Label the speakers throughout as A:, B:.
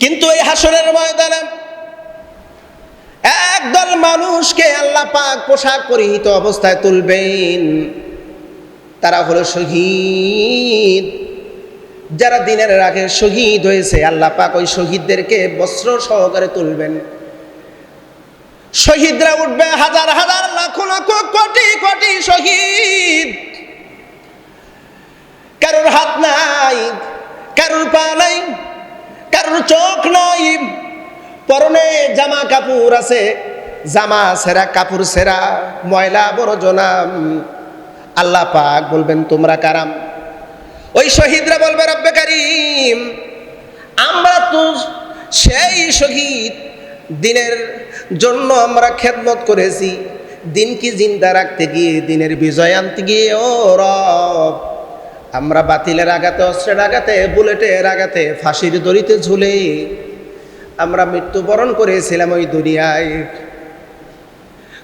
A: কিন্তু এই হাসরের ময়দানে একদল মানুষকে আল্লাহ পাক পোশাক পরিহিত অবস্থায় তুলবেন। তারা হলো শহীদ, যারা দিনের আগে শহীদ হয়েছে। আল্লাহ পাক ওই শহীদদেরকে বস্ত্র সহকারে তুলবেন। শহীদরা উঠবে, হাজার হাজার লাখ লাখ কোটি কোটি শহীদ। কারোর হাত নাই, কারোর পা নাই, কারোর চোখ নাই, পরনে জামা কাপড় আছে, জামা সেরা, কাপড় সেরা, ময়লা আবর্জনা। আল্লাহ পাক বলবেন তোমরা কারাম? ওই শহীদরা বলবে রব্বে কারীম, আমরা তো সেই শহীদ, দিনের জন্য আমরা খেদমত করেছি, দিনকে জিন্দা রাখতে গিয়ে, দিনের বিজয় আনতে গিয়ে ও রব, আমরা বাতিলের আঘাতে, অস্ত্রের আঘাতে, বুলেটের আঘাতে, ফাঁসির দড়িতে ঝুলে আমরা মৃত্যুবরণ করেছিলাম ওই দুনিয়ায়।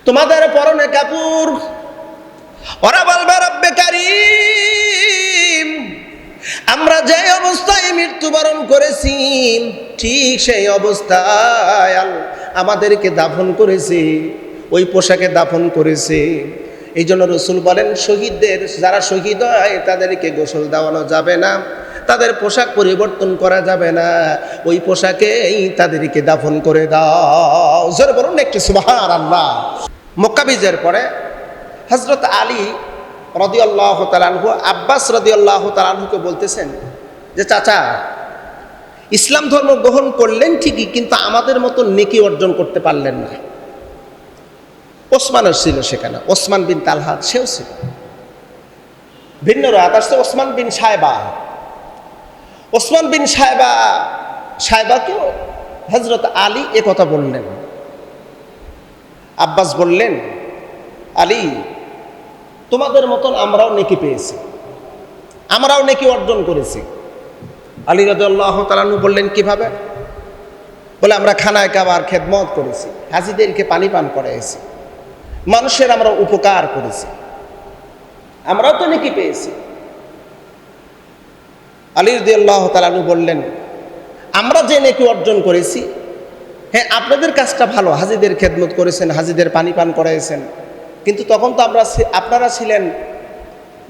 A: তোমাদের পরনে কাপড়। ওরা বলবে রব্বে কারীম, আমরা যে অবস্থায় মৃত্যুবরণ করেছি ঠিক সেই অবস্থায় আমাদেরকে দাফন করেছে, ওই পোশাকে দাফন করেছে। এই জন্য রসুল বলেন, শহীদদের যারা শহীদ হয় তাদেরকে গোসল দেওয়ানো যাবে না, তাদের পোশাক পরিবর্তন করা যাবে না, ওই পোশাকেই তাদেরকে দাফন করে দাও। জোরে বলুন একটু সুবহানাল্লাহ। মক্কা বিজয়ের পরে হযরত আলী রাদিয়াল্লাহু তাআলা আনহু আব্বাস রাদিয়াল্লাহু তাআলা আনহুকে বলতেছেন যে চাচা, ইসলাম ধর্ম গ্রহণ করলেন ঠিকই, কিন্তু আমাদের মতো নেকি অর্জন করতে পারলেন না। ওসমানও ছিল সেখানে, ওসমান বিন তালহা সেও ছিল। ভিন্ন রাত আসছে ওসমান বিন সায়বা। ওসমান বিন সায়বাকেও হযরত আলী এ কথা বললেন। আব্বাস বললেন, আলী, তোমাদের মতন আমরাও নেকি পেয়েছি, আমরাও নেকি অর্জন করেছি। আলী রাদিয়াল্লাহু তাআলা আনহু বললেন কিভাবে? বলে আমরা খানায় কাবার খেদমত করেছি, হাজীদেরকে পানি পান করাইছি, মানুষের আমরা উপকার করেছি, আমরাও তো নেকি পেয়েছি। আলী রাদিয়াল্লাহু তাআলা আনহু বললেন, আমরা যে নেকি অর্জন করেছি, হ্যাঁ আপনাদের কাজটা ভালো, হাজীদের খেদমত করেছেন, হাজীদের পানি পান করাইছেন, কিন্তু তখন তো আপনারা ছিলেন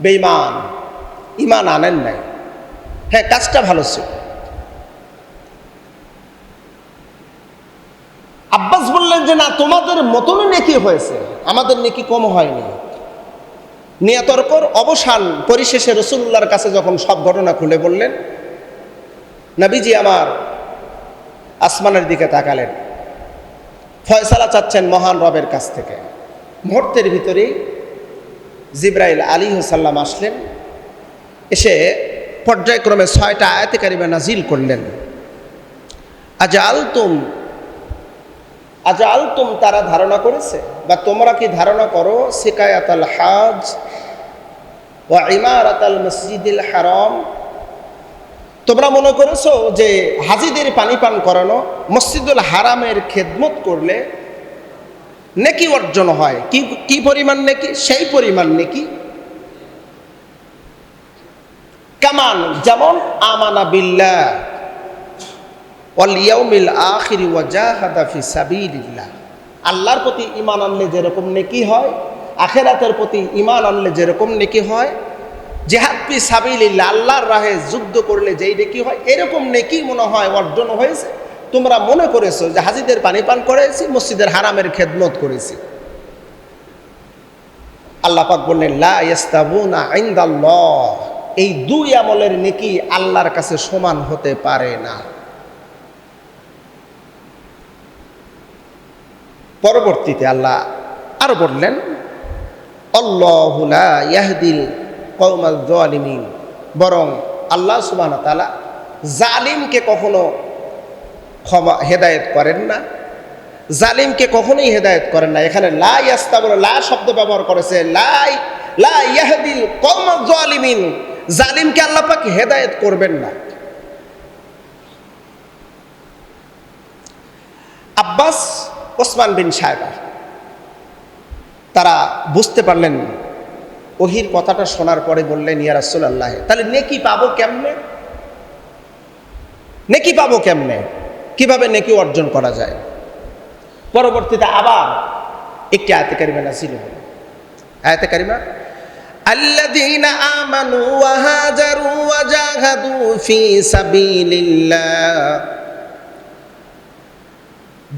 A: বেঈমান, ঈমান আনেন নাই। হ্যাঁ কাজটা ভালো ছিল। আব্বাস বললেন যে না, তোমাদের মতনই নেকি হয়েছে, আমাদের নেকি কম হয়নি। নিয়াতর্কর অবসান পরিশেষে রাসূলুল্লাহর কাছে যখন সব ঘটনা খুলে বললেন, নবীজি আমার আসমানের দিকে তাকালেন, ফয়সালা চাচ্ছেন মহান রবের কাছ থেকে। মুহূর্তের ভিতরেই জিবরাইল আলাইহিস সালাম আসলেন, এসে পর্যায়ক্রমে 6টা আয়াতে কারিমা নাজিল করলেন। আজআলতুম, তারা ধারণা করেছে বা তোমরা কি ধারণা করো, সিকায়াতাল হাজ ওয়া ইমারাতাল মসজিদিল হারাম, তোমরা মনে করেছো যে হাজীদের পানি পান করানো, মসজিদুল হারামের খেদমত করলে নেকি অর্জন হয়। কি পরিমাণ নেকি? সেই পরিমাণ নেকি কামান, যেমন আমানা বিল্লাহ ওয়াল ইয়াউমিল আখির ওয়া জাহাদা ফি সাবিলিল্লাহ, আল্লাহর প্রতি ঈমান আনলে যেরকম নেকি হয়, আখিরাতের প্রতি ঈমান আনলে যেরকম নেকি হয়, জিহাদ ফি সাবিলিল্লাহ, আল্লাহর রাহে যুদ্ধ করলে যেই নেকি হয়, এরকম নেকি মনে হয় অর্জন হয়েছে। তোমরা মনে করেছো যে হাজীদের পানি পান করেছি, মসজিদের হারামের খেদমত করেছি। আল্লাহ পাক বললেন, লা ইয়াস্তাবুনা ইনদাল্লাহ, এই দুই আমলের নেকি আল্লাহর কাছে সমান হতে পারে না। পরবর্তীতে আল্লাহ আরো বললেন, আল্লাহু লা ইয়াহদিল কওমাজ জালিমিন, বরং আল্লাহ সুবহানাহু ওয়া তাআলা জালিমকে কখনো হেদায়েত করেন না, জালিমকে কখনোই হেদায়েত করেন না। এখানে লা ইয়াস্তাবুর, লা শব্দ ব্যবহার করেছে, লা ইয়াহদিল কওমাজ জালিমিন, জালিমকে আল্লাহ পাক হেদায়েত করবেন না। আব্বাস, ওসমান বিন সায়বা তারা বুঝতে পারলেন, ওহির কথাটা শোনার পরে বললেন, ইয়া রাসূলুল্লাহ, তাহলে নেকি পাবো কেমনে? নেকি পাবো কেমনে? কিভাবে নেকি অর্জন করা যায়। পরবর্তীতে আবার একটি আয়াতে কারিমা নাযিল হলো। আয়াতে কারিমা আল্লাযীনা আমানু ওয়া হাজারু ওয়া জাহাদু ফি সাবিলিল্লাহ,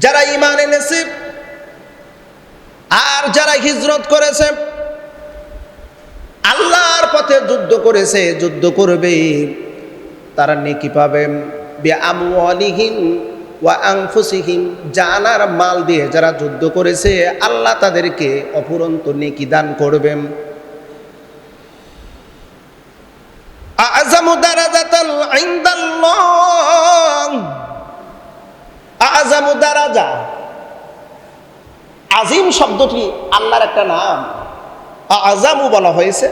A: যারা ঈমান এনেছে আর যারা হিজরত করেছে, আল্লাহর পথে যুদ্ধ করেছে, যুদ্ধ করবে, তারা নেকি পাবে। বিআমওয়ালিহিম ওয়া আনফুসিহিম, জান আর মাল দিয়ে যারা যুদ্ধ করেছে আল্লাহ তাদেরকে অফুরন্ত নেকি দান করবেন। আ'যামু দারাজাতাল ইনদাল্লাহ, আ'যামু দারাজা, আজিম শব্দটি আল্লাহর একটা নাম। আ'যামু বলা হয়েছে,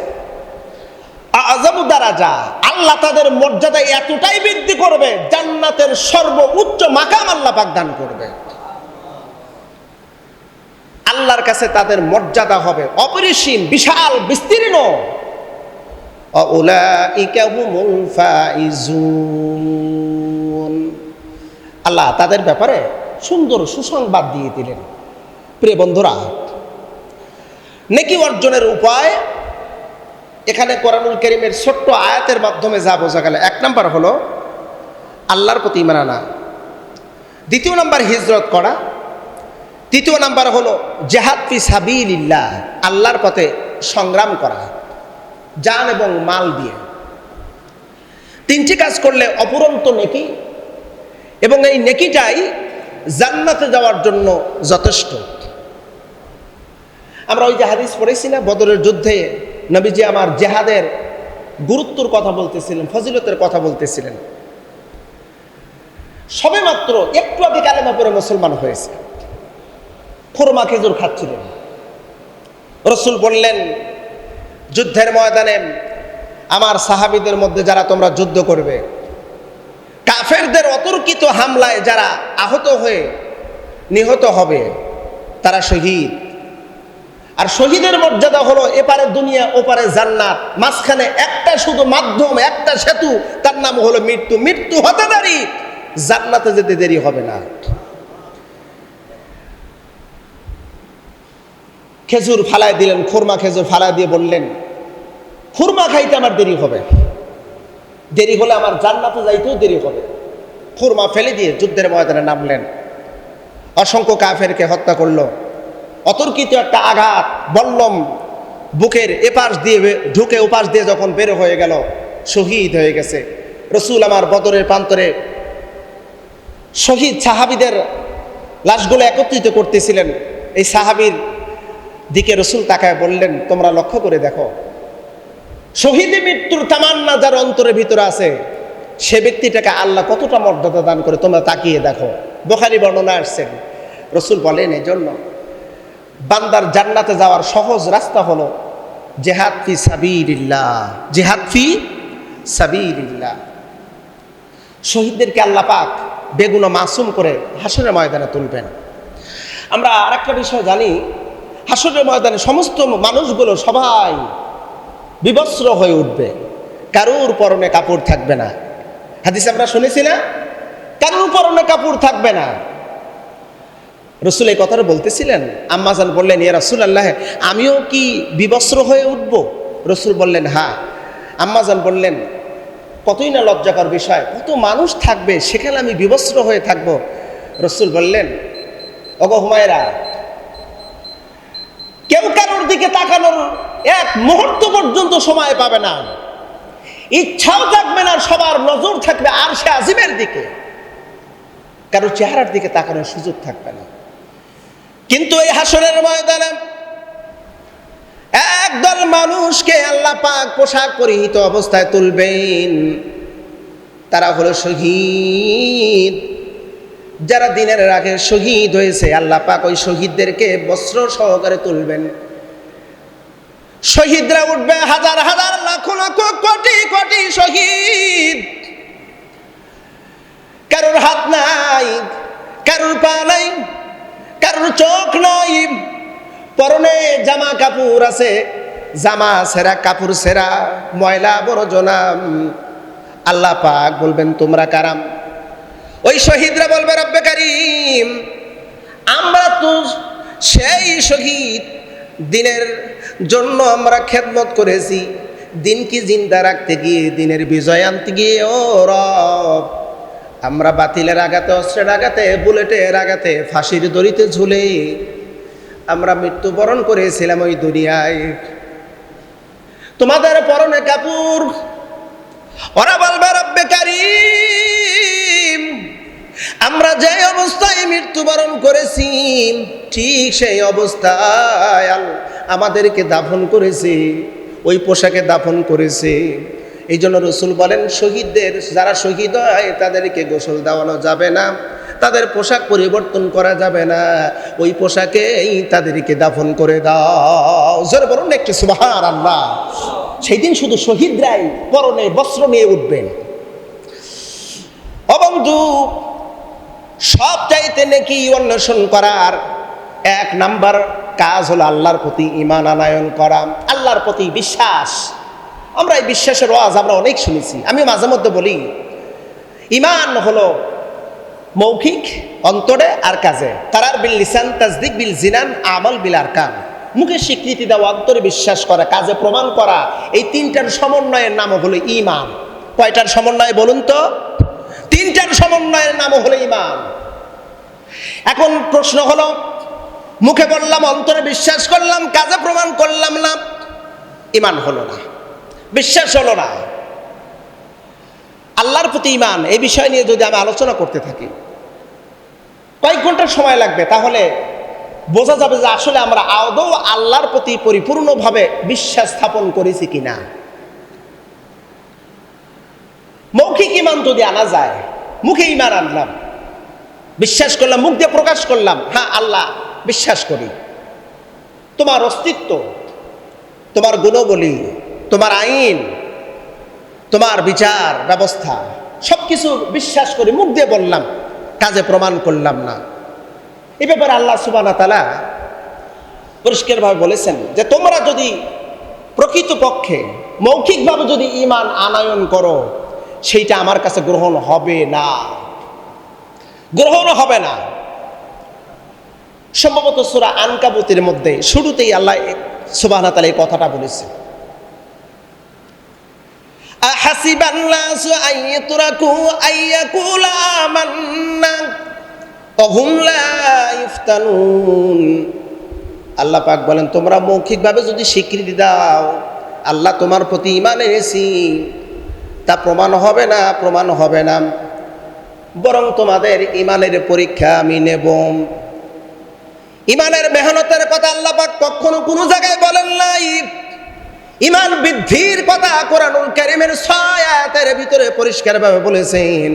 A: আ'যামু দারাজা, আল্লাহ তাদের মর্যাদা এতটাই বৃদ্ধি করবে, জান্নাতের সর্বোচ্চ মাকাম আল্লাহ পাক দান করবে। আল্লাহর কাছে তাদের মর্যাদা হবে অপরিসীম, বিশাল, বিস্তীর্ণ। উলাইকা হুমুল ফাইজুন, আল্লাহ তাদের ব্যাপারে সুন্দর সুসংবাদ দিয়ে দিলেন। প্রিয় বন্ধুরা, নেকি অর্জনের উপায় এখানে কোরআনুল কারীমের ছোট্ট আয়াতের মাধ্যমে যা বোঝা গেল, 1 নাম্বার হলো আল্লাহর প্রতি ঈমান আনা, 2 নাম্বার হিজরত করা, 3 নাম্বার হলো জিহাদ ফি সাবিলিল্লাহ, আল্লাহর পথে সংগ্রাম করা জান এবং মাল দিয়ে। 3টি কাজ করলে অপুরন্ত নেকি, এবং এই নেকিটাই জান্নাতে যাওয়ার জন্য যথেষ্ট। আমরা ওই যে হাদিস পড়েছি না, বদরের যুদ্ধে নবীজি আমার জিহাদের গুরুত্বর কথা বলতেছিলেন, ফজিলতের কথা বলতেছিলেন। সবেমাত্র একটু আগে কালেমা পড়ে মুসলমান হয়েছে, খুরমা খেজুর খাচ্ছিলেন। রাসূল বললেন, যুদ্ধের ময়দানে আমার সাহাবীদের মধ্যে যারা তোমরা যুদ্ধ করবে, কাফেরদের অতর্কিত হামলায় যারা আহত হয়ে নিহত হবে তারা শহীদ। আর শহীদের মর্যাদা হলো এপারে দুনিয়া ওপারে জান্নাত, মাঝখানে একটা শুধু মাধ্যম, একটা সেতু, তার নাম হলো মৃত্যু। মৃত্যু হতে দেরি, জান্নাতে যেতে দেরি হবে না। খেজুর ফালায় দিলেন, খুরমা খেজুর ফালায় দিয়ে বললেন, খুরমা খাইতে আমার দেরি হবে, দেরি হলে আমার জান্নাতে যাইতেও দেরি হবে। খুরমা ফেলে দিয়ে যুদ্ধের ময়দানে নামলেন, অসংখ্য কাফেরকে হত্যা করলো। অতর্কিত একটা আঘাত, বল্লম বুকের এপাশ দিয়ে ঢুকে ওপাশ দিয়ে যখন বের হয়ে গেল, শহীদ হয়ে গেছে। রাসূল আমার বদরের প্রান্তরে শহীদ সাহাবীদের লাশগুলো একত্রিত করতেছিলেন। এই সাহাবীর দিকে রাসূল তাকায় বললেন, তোমরা লক্ষ্য করে দেখো, শহীদী মৃত্যুর তামান্না যার অন্তরের ভিতরে আছে, সে ব্যক্তিটাকে আল্লাহ কতটা মর্যাদা দান করে তোমরা তাকিয়ে দেখো। বুখারী বর্ণনা আসছেন, রাসূল বলেন, এই জন্য বান্দার জান্নাতে যাওয়ার সহজ রাস্তা হলো জিহাদ ফি সাবিলিল্লাহ, জিহাদ ফি সাবিলিল্লাহ। শহীদদেরকে আল্লাহ পাক বেগুনা মাসুম করে হাসরের ময়দানে তুলবেন। আমরা আরেকটা বিষয় জানি, হাসরের ময়দানে সমস্ত মানুষগুলো সবাই বিবস্ত্র হয়ে উঠবে, কারুর পরনে কাপড় থাকবে না। হাদিসে আমরা শুনেছি না, কারুর পরনে কাপড় থাকবে না। রাসূল এই কথাটা বলতেছিলেন, আম্মা জান বললেন, ইয়া রাসূলুল্লাহ, আমিও কি বিবস্ত্র হয়ে উঠব? রাসূল বললেন, হ্যাঁ। আম্মা জান বললেন, কতই না লজ্জাকর বিষয়, কত মানুষ থাকবে, সেখানে আমি বিবস্ত্র হয়ে থাকব। রাসূল বললেন, ওগো হুমায়রা, কেউ কারোর দিকে তাকানোর 1 মুহূর্ত পর্যন্ত সময় পাবে না, ইচ্ছাও থাকবে না, সবার নজর থাকবে আরশে আজিমের দিকে, কারোর চেহারার দিকে তাকানোর সুযোগ থাকবে না। কিন্তু এই হাসরের ময়দানে একদল মানুষকে আল্লাহ পাক পোশাক পরিহিত অবস্থায় তুলবেন, তারা হলো শহীদ। যারা দিনের আগে শহীদ হয়েছে, আল্লাহ পাক ওই শহীদদেরকে বস্ত্র সহকারে তুলবেন। শহীদরা উঠবে, হাজার হাজার, লাখ লাখ, কোটি কোটি শহীদ। কারোর হাত নাই, কারোর পা নাই, কারোর চোখ নাই, পরনে জামা কাপড় আছে, জামা সেরা, কাপড় সেরা, ময়লা আবর্জনা। আল্লাহ পাক বলবেন, তোমরা কারাম? ওই শহীদরা বলবে রব্বে কারীম, আমরা তো সেই শহীদ, দিনের জন্য আমরা খেদমত করেছি, দিনকে জিন্দা রাখতে গিয়ে, দিনের বিজয় আনতে গিয়ে ও রব, আমরা বাতিলের আঘাতে, অস্ত্রের আঘাতে, বুলেটের আঘাতে, ফাঁসির দড়িতে ঝুলে আমরা মৃত্যুবরণ করেছিলাম ওই দুনিয়ায়। তোমাদের পরনে কাপড়। ওরা বলবে রব্বে কারীম, আমরা যে অবস্থায় মৃত্যুবরণ করেছি ঠিক সেই অবস্থায় আমাদেরকে দাফন করেছে, ওই পোশাকে দাফন করেছে। এই জন্য রসুল বলেন, শহীদদের যারা শহীদ হয় তাদেরকে গোসল দেওয়ানো যাবে না, তাদের পোশাক পরিবর্তন করা যাবে না, ওই পোশাকেই তাদেরকে দাফন করে দাও। জোরে বলুন একটু সুবহানাল্লাহ। সেই দিন শুধু শহীদরাই পরনে বস্ত্র নিয়ে উঠবেন। ও বন্ধু, সব চাইতে নেকি অন্বেষণ করার এক নাম্বার কাজ হলো আল্লাহর প্রতি ঈমান আনয়ন করা, আল্লাহর প্রতি বিশ্বাস। আমরা এই বিশ্বাসের ওয়াজ আমরা অনেক শুনেছি। আমি মাঝে মধ্যে বলি, ঈমান হলো মৌখিক, অন্তরে আর কাজে। কারার বিল লিসান, তাসদিক বিল জিনান, আমল বিল আরকান। মুখে স্বীকৃতি দেওয়া, অন্তরে বিশ্বাস করা, কাজে প্রমাণ করা, এই তিনটার সমন্বয়ের নাম হলো ঈমান। কয়টার সমন্বয় বলুন তো? তিনটার সমন্বয়ের নাম হলো ঈমান। এখন প্রশ্ন হলো, মুখে বললাম, অন্তরে বিশ্বাস করলাম, কাজে প্রমাণ করলাম না, ঈমান হলো না, বিশ্বাস হলো না। আল্লাহর প্রতি ঈমান, এই বিষয় নিয়ে যদি আমি আলোচনা করতে থাকি কয়েক ঘন্টার সময় লাগবে, তাহলে বোঝা যাবে যে আসলে আমরা আদৌ আল্লাহর প্রতি পরিপূর্ণভাবে বিশ্বাস স্থাপন করেছি কিনা। মৌখিক ঈমান যদি আনা যায়, মুখে ঈমান আনলাম, বিশ্বাস করলাম, মুখ দিয়ে প্রকাশ করলাম, হ্যাঁ আল্লাহ বিশ্বাস করি, তোমার অস্তিত্ব, তোমার গুণবলী, তোমার আইন, তোমার বিচার ব্যবস্থা, সবকিছু বিশ্বাস করি, মুখ দিয়ে বললাম, কাজে প্রমাণ করলাম না। এই ব্যাপারে আল্লাহ সুবহানাহু ওয়া তাআলা পরিষ্কারভাবে বলেছেন যে তোমরা যদি প্রকৃতপক্ষে মৌখিকভাবে যদি ঈমান আনয়ন করো, সেইটা আমার কাছে গ্রহণ হবে না, গ্রহণ হবে না। সম্ভবত সূরা আনকাবুতের মধ্যে শুরুতেই আল্লাহ সুবহানাহু ওয়া তাআলা এই কথাটা বলেছেন, আহাসিবান নাসু আইয়ুতরাকু আইয়াকুলা আমান্না ওয়া হুম লা ইফতানুন। আল্লাহ পাক বলেন, তোমরা মৌখিকভাবে যদি স্বীকৃতি দাও আল্লাহ তোমার প্রতি ঈমান এনেছি, তা প্রমাণ হবে না, প্রমাণ হবে না, বরং তোমাদের ঈমানের পরীক্ষা আমি নেব। ঈমানের মেহনতের কথা আল্লাহ পাক কখনো কোনো জায়গায় বলেন নাই। ঈমান বৃদ্ধির কথা কোরআনুল কারীমের 6 আয়াতের ভিতরে পরিষ্কারভাবে বলেছেন।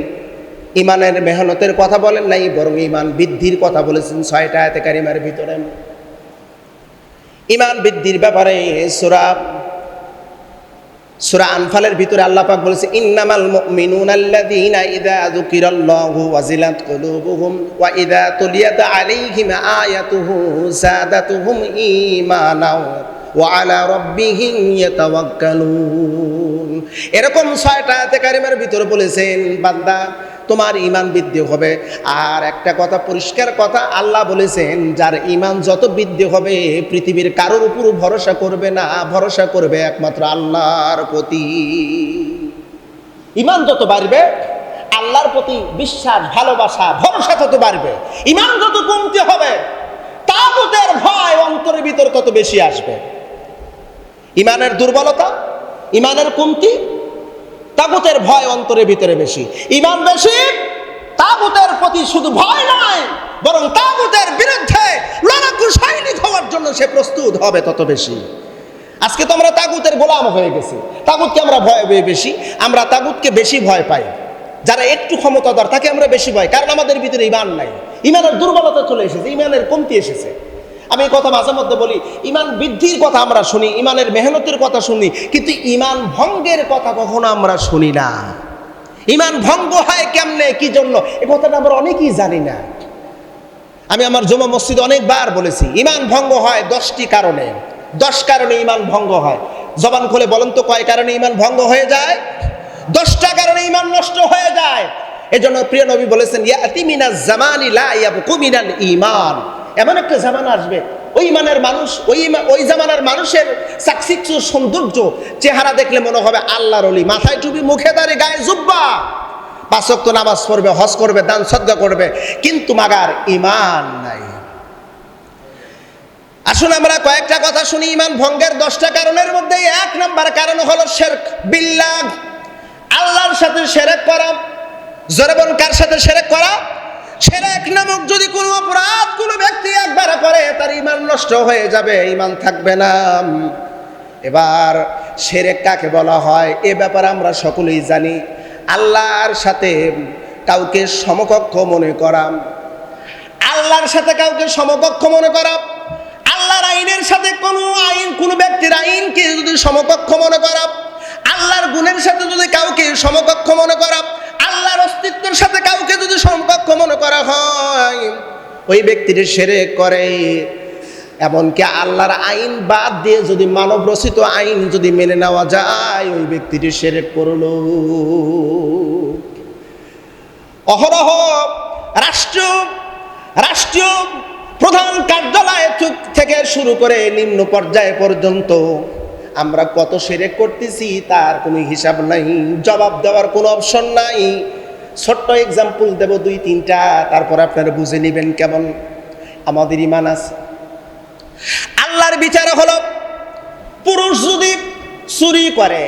A: ঈমানের মেহনতের কথা বলেন নাই, বরং ঈমান বৃদ্ধির কথা বলেছেন 6টা আয়াতে কারিমার ভিতরে। ঈমান বৃদ্ধির ব্যাপারে সূরা আনফালের ভিতরে আল্লাহ পাক বলেছে, ইন্নামাল মুমিনুনা আল্লাযীনা ইযা যুকিরাল্লাহু ওয়াজিলাত কুলুবুহুম ওয়া ইযা তুলিয়াত আলাইহিম আয়াতুহু যাদাতুহুম ঈমানাও ওয়া আলা রাব্বিহিম ইয়াতাওয়াক্কালুন। এরকম 6টা আয়াতে কারিমার ভিতরে বলেছেন, বান্দা তোমার ঈমান বৃদ্ধি হবে। আর একটা কথা, পরিষ্কার কথা, আল্লাহ বলেছেন যার ঈমান যত বৃদ্ধি হবে পৃথিবীর কারোর উপর ভরসা করবে না, ভরসা করবে একমাত্র আল্লাহর প্রতি। ঈমান যত বাড়বে আল্লাহর প্রতি বিশ্বাস, ভালোবাসা, ভরসা তত বাড়বে। ঈমান যত কমতে হবে তাগুতের ভয় অন্তরের ভিতর তত বেশি আসবে। ঈমানের দুর্বলতা, ঈমানের কমতি, তাগুতের ভয় অন্তরের ভিতরে বেশি। ঈমান বেশি, তাগুতের প্রতি শুধু ভয় নয়, বরং তাগুতের বিরুদ্ধে লড়াকু সৈনিক হওয়ার জন্য সে প্রস্তুত হবে তত বেশি। আজকে তো আমরা তাগুতের গোলাম হয়ে গেছি। তাগুতকে আমরা ভয় বেশি, আমরা তাগুতকে বেশি ভয় পাই। যারা একটু ক্ষমতাধর তাকে আমরা বেশি ভয়, কারণ আমাদের ভিতরে ঈমান নাই। ঈমানের দুর্বলতা চলে এসেছে, ঈমানের কমতি এসেছে। আমি এই কথা মাঝে মধ্যে বলি, ঈমান বৃদ্ধির কথা আমরা শুনি, ঈমানের মেহনতের কথা শুনি, কিন্তু ঈমান ভঙ্গের কথা কখনো আমরা শুনি না। ঈমান ভঙ্গ হয় কেমনে, কি জন্য, এই কথাটা আমরা অনেকেই জানি না। আমি আমার জুমা মসজিদে অনেকবার বলেছি, ঈমান ভঙ্গ হয় 10টি কারণে। 10 কারণে ঈমান ভঙ্গ হয়। জবান খুলে বলেন তো কয় কারণে ঈমান ভঙ্গ হয়ে যায়? 10টা কারণে ঈমান নষ্ট হয়ে যায়। এজন্য প্রিয় নবী বলেছেন ইয়াতি মিনাজ জামানি লা ইয়াবকু মিনাল ঈমান, এমন একটা জামানা আসবে ওই ইমানের মানুষ ওই জামানার মানুষের চাকচিক্য সৌন্দর্য চেহারা দেখলে মনে হবে আল্লাহর ওলি, মাথায় টুপি, মুখে দাড়ি, গায়ে জুব্বা, 5 ওয়াক্ত নামাজ পড়বে, হজ করবে, দান সদকা করবে, কিন্তু মাগার ঈমান নাই। আসুন আমরা কয়েকটা কথা শুনি ঈমান ভঙ্গের 10টা কারণের মধ্যে 1 নাম্বার কারণ হলো শিরক বিল্লাহ, আল্লাহর সাথে শিরক করা। জোরে বলুন, কার সাথে শিরক করা? শিরক নামক যদি কোনো অপরাধ কোনো ব্যক্তি একবার করে তার ঈমান নষ্ট হয়ে যাবে, ঈমান থাকবে না। এবার শিরক কাকে বলা হয় এ ব্যাপারে আমরা সকলেই জানি। আল্লাহর সাথে কাউকে সমকক্ষ মনে করা, আল্লাহর সাথে কাউকে সমকক্ষ মনে করা, আল্লাহর আইনের সাথে কোনো ব্যক্তির আইনকে যদি সমকক্ষ মনে করা, আল্লাহর গুণের সাথে যদি কাউকে সমকক্ষ মনে করা, আল্লাহর অস্তিত্বের সাথে কাউকে যদি সমকক্ষ মনে করা হয়, ওই ব্যক্তিটি শিরক করে। এমনকি আল্লাহর আইন বাদ দিয়ে যদি মানব রচিত আইন যদি মেনে নেওয়া যায়, ওই ব্যক্তিটি শিরক করলো। অহরহ রাষ্ট্রীয় প্রধান কার্যালয় থেকে শুরু করে নিম্ন পর্যায়ে পর্যন্ত আমরা কত শিরক করতেছি তার কোনো হিসাব নাই, জবাব দেওয়ার কোনো অপশন নাই। ছোট্ট এক্সাম্পল দেব 2-3টা, তারপর আপনারা বুঝে নেবেন কেমন আমাদের ঈমান আছে। আল্লাহর বিচার হলো পুরুষ যদি চুরি করে,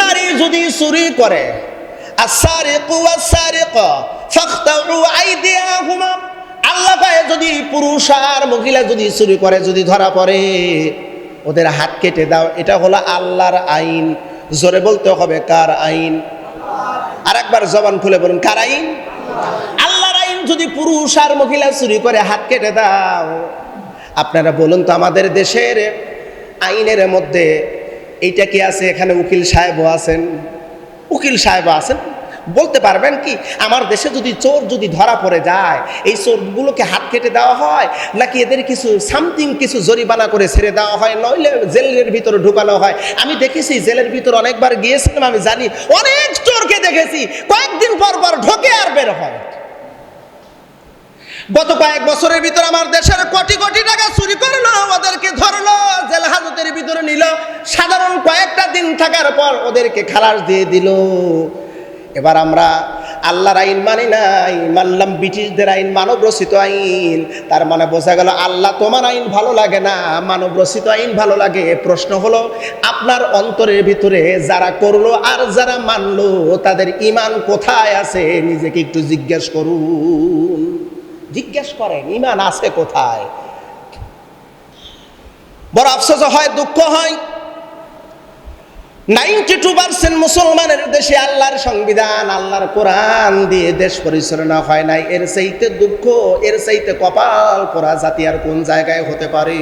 A: নারী যদি চুরি করে, আস-সারিকু ওয়াস-সারিকা ফাকতাউ আইদিয়াহুমা, আল্লাহ পায়ে যদি পুরুষ আর মহিলা যদি চুরি করে, যদি ধরা পড়ে, ওদের হাত কেটে দাও। এটা হলো আল্লাহর আইন। জোরে বলতে হবে কার আইন? আরেকবার জবান খুলে বলুন, কার আইন? আল্লাহর আইন। যদি পুরুষ আর মহিলা চুরি করে হাত কেটে দাও, আপনারা বলুন তো আমাদের দেশের আইনের মধ্যে এইটা কি আছে? এখানে উকিল সাহেবও আছেন, বলতে পারবেন কি আমার দেশে যদি চোর যদি ধরা পড়ে যায়, এই চোরগুলোকে হাত কেটে দেওয়া হয় নাকি এদের কিছু জরিমানা করে ছেড়ে দেওয়া হয়, নইলে জেলের ভিতরে ঢুকানো হয়? আমি দেখেছি জেলের ভিতরে অনেকবার গিয়েছিলাম, আমি জানি অনেক চোরকে দেখেছি কয়েকদিন পর ঢোকে আর বের হয়। গত কয়েক বছরের ভিতরে আমার দেশের কোটি কোটি টাকা চুরি করলো, ওদেরকে ধরলো, জেল হাজতের ভিতরে নিল, সাধারণ কয়েকটা দিন থাকার পর ওদেরকে খালাস দিয়ে দিল। এবার আমরা আল্লাহর আইন মানি নাই, মানলাম ব্রিটিশদের আইন, মানব রচিত আইন। তার মানে বোঝা গেল আল্লাহ তোমার আইন ভালো লাগে না, মানব রচিত আইন ভালো লাগে। প্রশ্ন হলো আপনার অন্তরের ভিতরে যারা করলো আর যারা মানলো তাদের ঈমান কোথায় আছে? নিজেকে একটু জিজ্ঞেস করুন, জিজ্ঞেস করেন ঈমান আছে কোথায়। বড় আফসোস হয়, দুঃখ হয়, 92% মুসলমানের দেশে আল্লাহর সংবিধান, আল্লাহর কোরআন দিয়ে দেশ পরিচালনা হয় নাই। এর চাইতে দুঃখ, এর চাইতে কপাল পোড়া জাতি আর কোন জায়গায় হতে পারে?